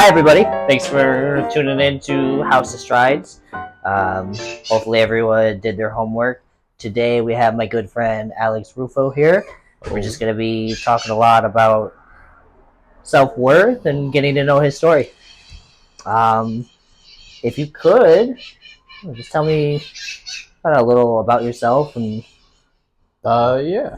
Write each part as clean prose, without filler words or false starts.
everybody. Thanks for tuning in to House of Strides. Hopefully everyone did their homework. Today we have my good friend Alex Ruffo here. We're just going to be talking a lot about self-worth and getting to know his story. If you could, just tell me a little about yourself. And Yeah.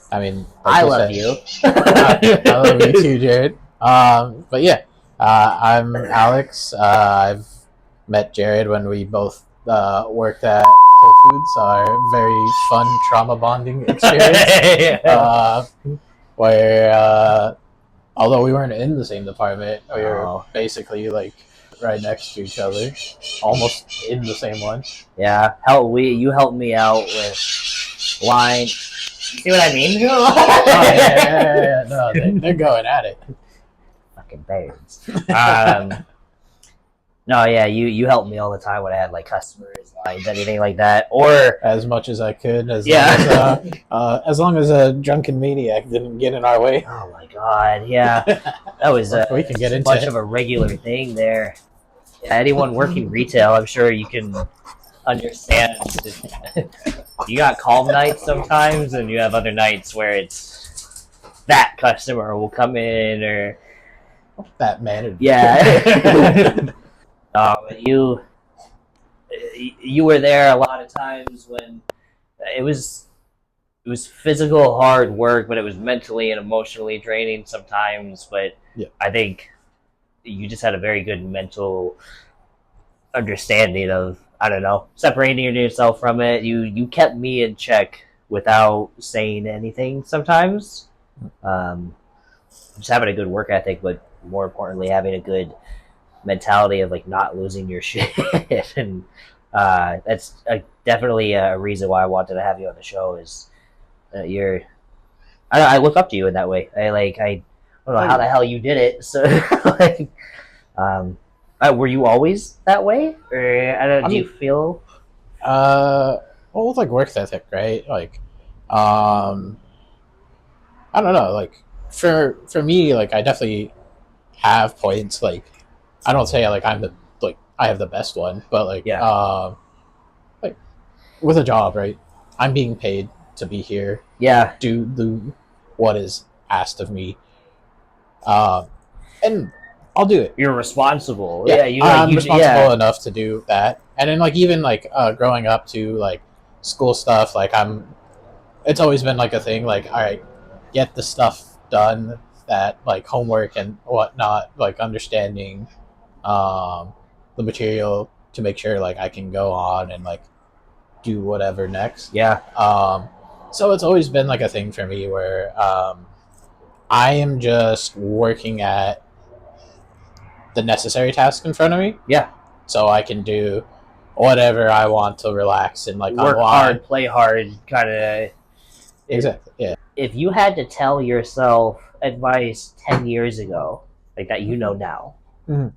Like I you love said, you. I love you too, Jared. But yeah, I'm Alex. I've met Jared when we both worked at Whole Foods. Our very fun trauma bonding experience. Where although we weren't in the same department, we were basically like right next to each other, almost in the same one. Yeah, you helped me out with line. See what I mean? No, they're going at it. Fucking birds. No, yeah, you helped me all the time when I had like customers, lines, anything like that, or as much as I could, as long as a drunken maniac didn't get in our way. Oh my god, yeah, that was we can get into much of a regular thing there. Yeah, anyone working retail, I'm sure you can understand. You got calm nights sometimes, and you have other nights where it's that customer will come in or that man. Yeah. You were there a lot of times when it was physical hard work, but it was mentally and emotionally draining sometimes. But yeah. I think you just had a very good mental understanding of, I don't know, separating yourself from it. You kept me in check without saying anything sometimes. Just having a good work ethic, but more importantly, having a good mentality of like not losing your shit. And that's definitely a reason why I wanted to have you on the show. Is I look up to you in that way. I don't know how the hell you did it. So like, were you always that way, or do you feel? Well, with like work ethic, right? Like, I don't know. Like for me, like I definitely have points. Like I don't say like I have the best one, but like like with a job, right? I'm being paid to be here. Yeah. Do what is asked of me. And I'll do it. You're responsible. Yeah, I'm responsible yeah. enough to do that. And then like even like growing up to like school stuff, like it's always been like a thing. Like, all right, get the stuff done, that like homework and whatnot, like understanding the material to make sure like I can go on and like do whatever next. Yeah. So it's always been like a thing for me where I am just working at the necessary task in front of me. Yeah. So I can do whatever I want to relax and like work hard, play hard, kind of. Exactly. Yeah. If you had to tell yourself advice 10 years ago, like that, now, mm-hmm.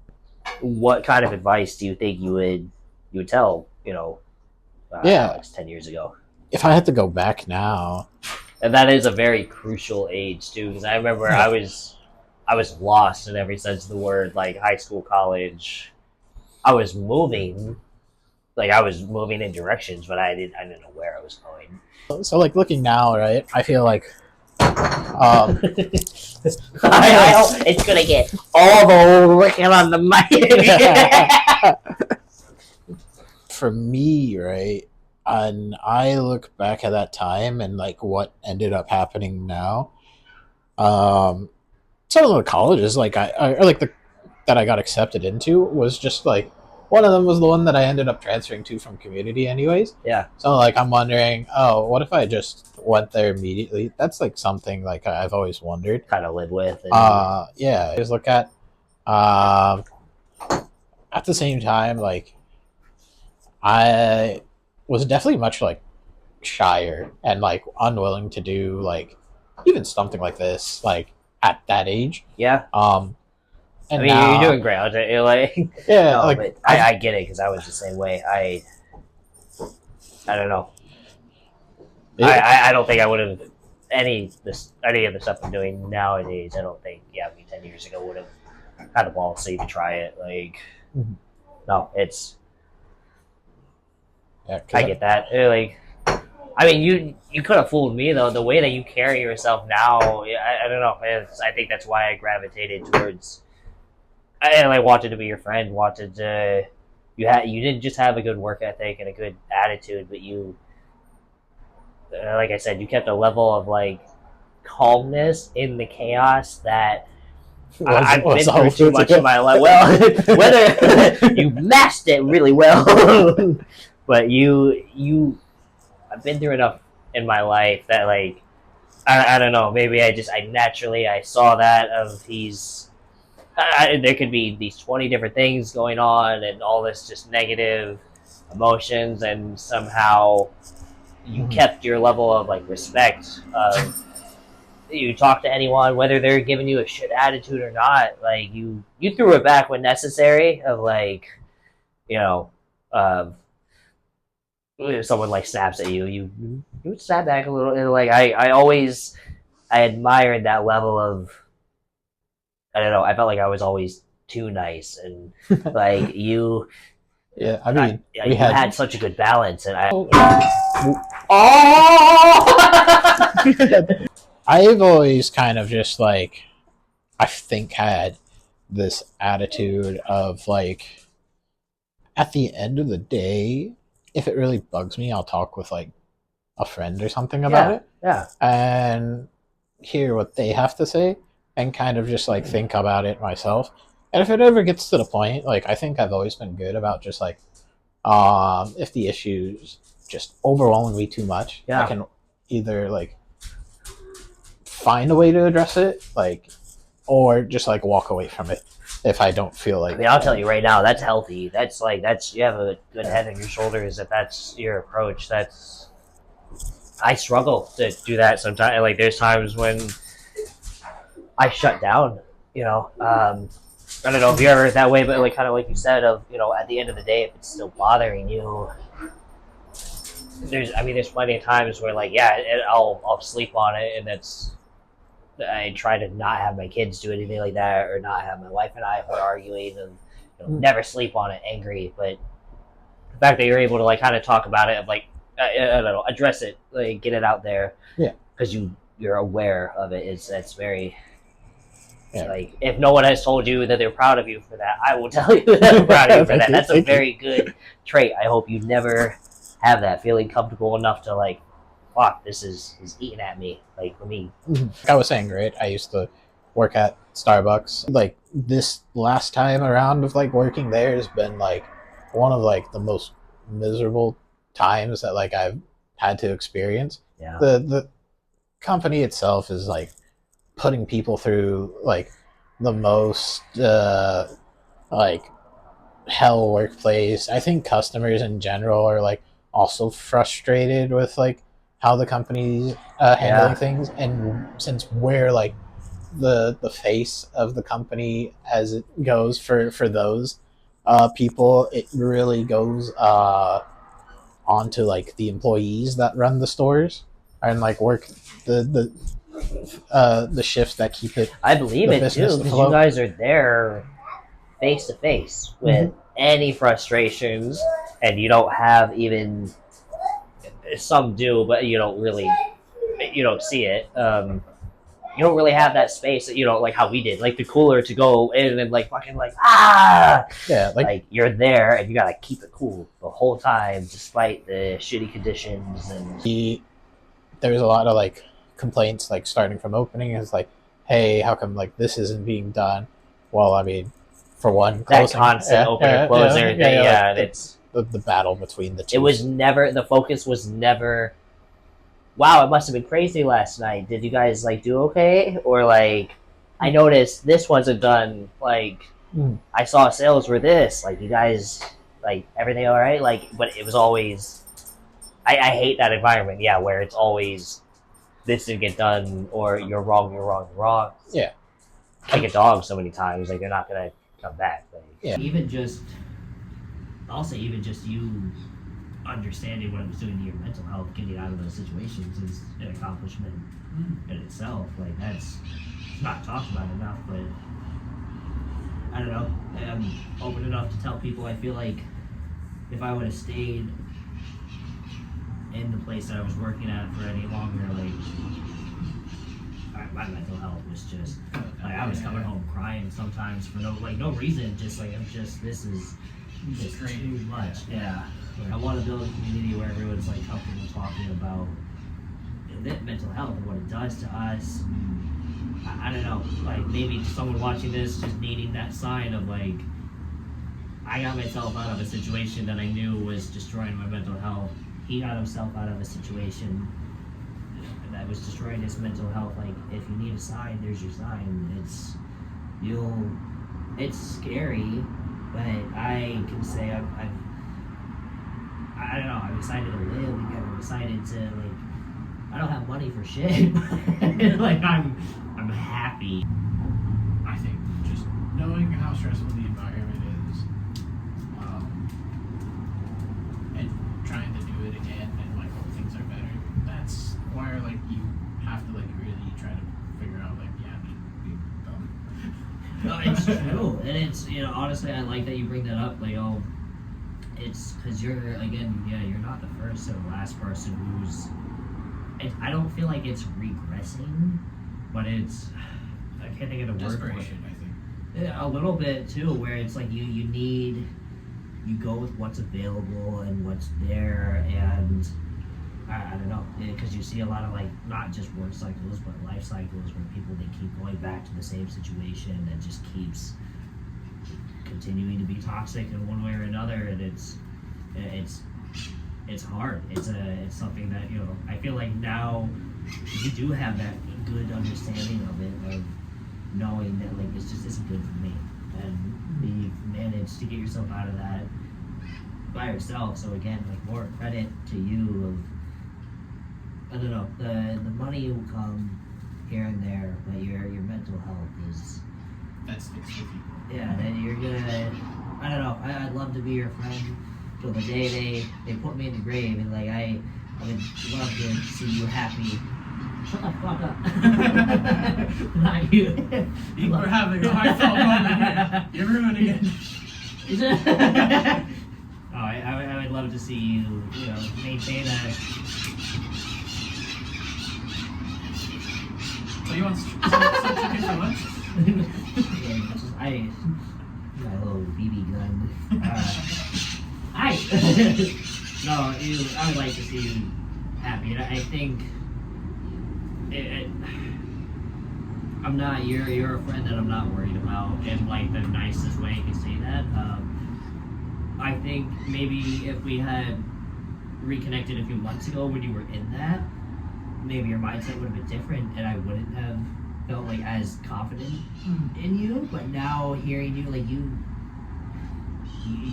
What kind of advice do you think you would tell, Alex 10 years ago? If I had to go back now, and that is a very crucial age too, because I remember I was lost in every sense of the word, like high school, college. I was moving in directions, but I didn't know where I was going. So like looking now, right? I feel like I hope it's gonna get all the licking on the mic. For me, right? And I look back at that time and like what ended up happening now. Some of the colleges like that I got accepted into was just like one of them was the one that I ended up transferring to from community anyways. Yeah. So like I'm wondering, what if I just went there immediately? That's like something like I've always wondered. Kind of live with. Yeah. Just look at the same time, like I was definitely much like shyer and like unwilling to do like even something like this like at that age. Yeah. And you're doing great. You're like, yeah, no, like but I get it because I was the same way. I don't know. I don't think I would have any of the stuff I'm doing nowadays, I don't think 10 years ago would have had the balls to even try it. Like, Mhm. no, it's Yeah, I get that. Like, I mean, you could have fooled me though. The way that you carry yourself now, I don't know. I think that's why I gravitated towards. I like wanted to be your friend. Wanted to. You didn't just have a good work ethic and a good attitude, but you, like I said, you kept a level of like calmness in the chaos that I've was been all through too good to much in go. my life. Well, whether you masked it really well, but you I've been through enough in my life that like I don't know. Maybe I naturally I saw that of there could be these 20 different things going on and all this just negative emotions, and somehow you Mhm. kept your level of like respect of you talk to anyone whether they're giving you a shit attitude or not, like you threw it back when necessary of like you know um if someone like snaps at you would snap back a little, and like I always I admired that level of I don't know. I felt like I was always too nice, and like Yeah, I mean, we you had. had such a good balance, and I. Oh, Oh! I've always kind of just like, I think had this attitude of like, at the end of the day, if it really bugs me, I'll talk with like a friend or something about Yeah, it yeah, and hear what they have to say and kind of just like think about it myself. And if it ever gets to the point, like I think I've always been good about just like if the issues just overwhelming me too much, I yeah. can either like find a way to address it, like or just like walk away from it if I don't feel I like mean, I'll tell you right now, that's healthy. That's like that's you have a good head on your shoulders. If that's your approach, that's I struggle to do that sometimes. Like there's times when I shut down. You know, I don't know if you're ever that way, but like kind of like you said, of at the end of the day, if it's still bothering you, there's plenty of times where like I'll sleep on it, and that's I try to not have my kids do anything like that, or not have my wife and I arguing, and never sleep on it angry. But the fact that you're able to like kind of talk about it, of like I don't know, address it, like get it out there, yeah, because you're aware of it. That's very yeah. like if no one has told you that they're proud of you for that, I will tell you that I'm proud of you for Thank that. you, That's a thank you. very good trait. I hope you never have that feeling comfortable enough to like, fuck, this is eating at me. Like let me. Like I was saying, right? I used to work at Starbucks. Like this last time around of like working there has been like one of like the most miserable times that like I've had to experience. Yeah. The company itself is like putting people through like the most like hell workplace. I think customers in general are like also frustrated with like how the company's handling Yeah. things, and since we're like the face of the company as it goes for those people, it really goes onto like the employees that run the stores and like work the shifts that keep it I believe the it business too, to because you flow. guys are there face to face with Mm-hmm. any frustrations, and you don't have even some do, but you don't see it. You don't really have that space that like how we did, like the cooler to go in and like fucking like Yeah, like you're there and you gotta keep it cool the whole time despite the shitty conditions and there was a lot of like complaints like starting from opening is like, hey, how come like this isn't being done? Well, I mean, for one, that closing, constant opener close and everything. like Yeah, and the battle between the it two. was never the focus was never wow, it must have been crazy last night. Did you guys like do okay? Or like I noticed this wasn't done. Like Mm. I saw sales were this. Like you guys like everything all right? Like but it was always I hate that environment, yeah, where it's always this didn't get done or you're wrong, you're wrong, you're wrong. Yeah, Like a dog so many times, like they're not gonna come back. Like yeah, even just I'll say even just you understanding what it was doing to your mental health, getting out of those situations is an accomplishment in itself. Like that's not talked about enough, but I don't know. I'm open enough to tell people. I feel like if I would have stayed in the place that I was working at for any longer, like my mental health was just like I was coming home crying sometimes for no reason. Just like I'm just this is too much. Yeah. I want to build a community where everyone's like comfortable talking about mental health and what it does to us. I don't know, like maybe someone watching this just needing that sign of like, I got myself out of a situation that I knew was destroying my mental health. He got himself out of a situation that was destroying his mental health. Like, if you need a sign, there's your sign. It's scary, but I can say I don't know, I'm excited to live again. I'm excited to like, I don't have money for shit. Like I'm happy. I think just knowing how stressful the environment is, and trying to do it again and like hope things are better. That's why like you have to like really try to figure out like being dumb. No, it's true, and it's honestly I like that you bring that up. Like it's because you're you're not the first or the last person who's. I don't feel like it's regressing, but it's I can't think of the word for it. Desperation, I think. Yeah, a little bit too, where it's like you go with what's available and what's there, and I don't know, because you see a lot of like not just work cycles but life cycles where people they keep going back to the same situation and just keeps continuing to be toxic in one way or another, and it's hard. It's something that I feel like now you do have that good understanding of it, of knowing that like this just isn't good for me, and you've managed to get yourself out of that by yourself. So again, like more credit to you. Of I don't know, the money will come here and there, but your mental health is that sticks with you. yeah, that you're gonna. I don't know. I'd love to be your friend till the day they put me in the grave, and like I would love to see you happy. Shut the fuck up. Not you. We're having a heartfelt moment here. You're ruining it. Oh, I would love to see you, maintain a. So you want some chicken for lunch? I got a little BB gun. No, I would like to see you happy. And I think I'm not. You're a friend that I'm not worried about in like the nicest way I can say that. I think maybe if we had reconnected a few months ago when you were in that, maybe your mindset would have been different, and I wouldn't have felt like as confident in you. But now hearing you, like you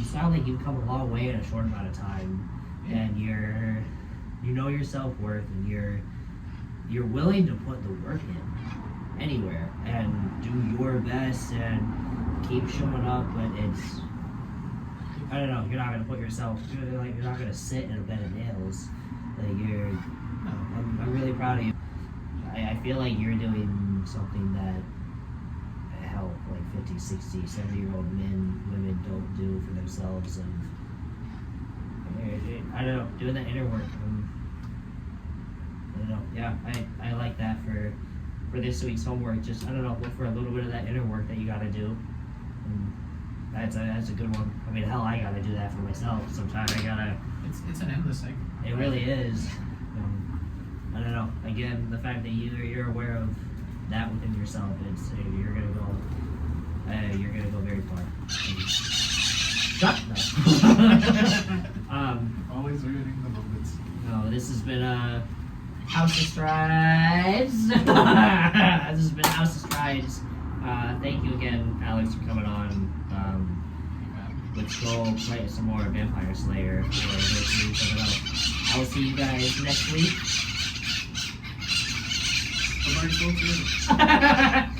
sound like you've come a long way in a short amount of time, and you know your self-worth, and you're willing to put the work in anywhere and do your best and keep showing up. But it's I don't know, you're not gonna put yourself you're not gonna sit in a bed of nails. Like I'm really proud of you. I feel like you're doing something that help like 50, 60, 70-year-old women don't do for themselves, and I don't know, doing that inner work. I don't know. Yeah, I like that for this week's homework. Just I don't know, look for a little bit of that inner work that you got to do. And that's a good one. I mean, hell, I got to do that for myself. Sometimes I gotta. It's an endless cycle. It really is. I don't know. Again, the fact that you're aware of that within yourself, it's you're gonna go very far. Shut no. Always ruining the moments. No, this has been House of Strides. This has been House of Strides. Thank you again, Alex, for coming on. Let's go play some more Vampire Slayer. I will see you guys next week. The birds go too.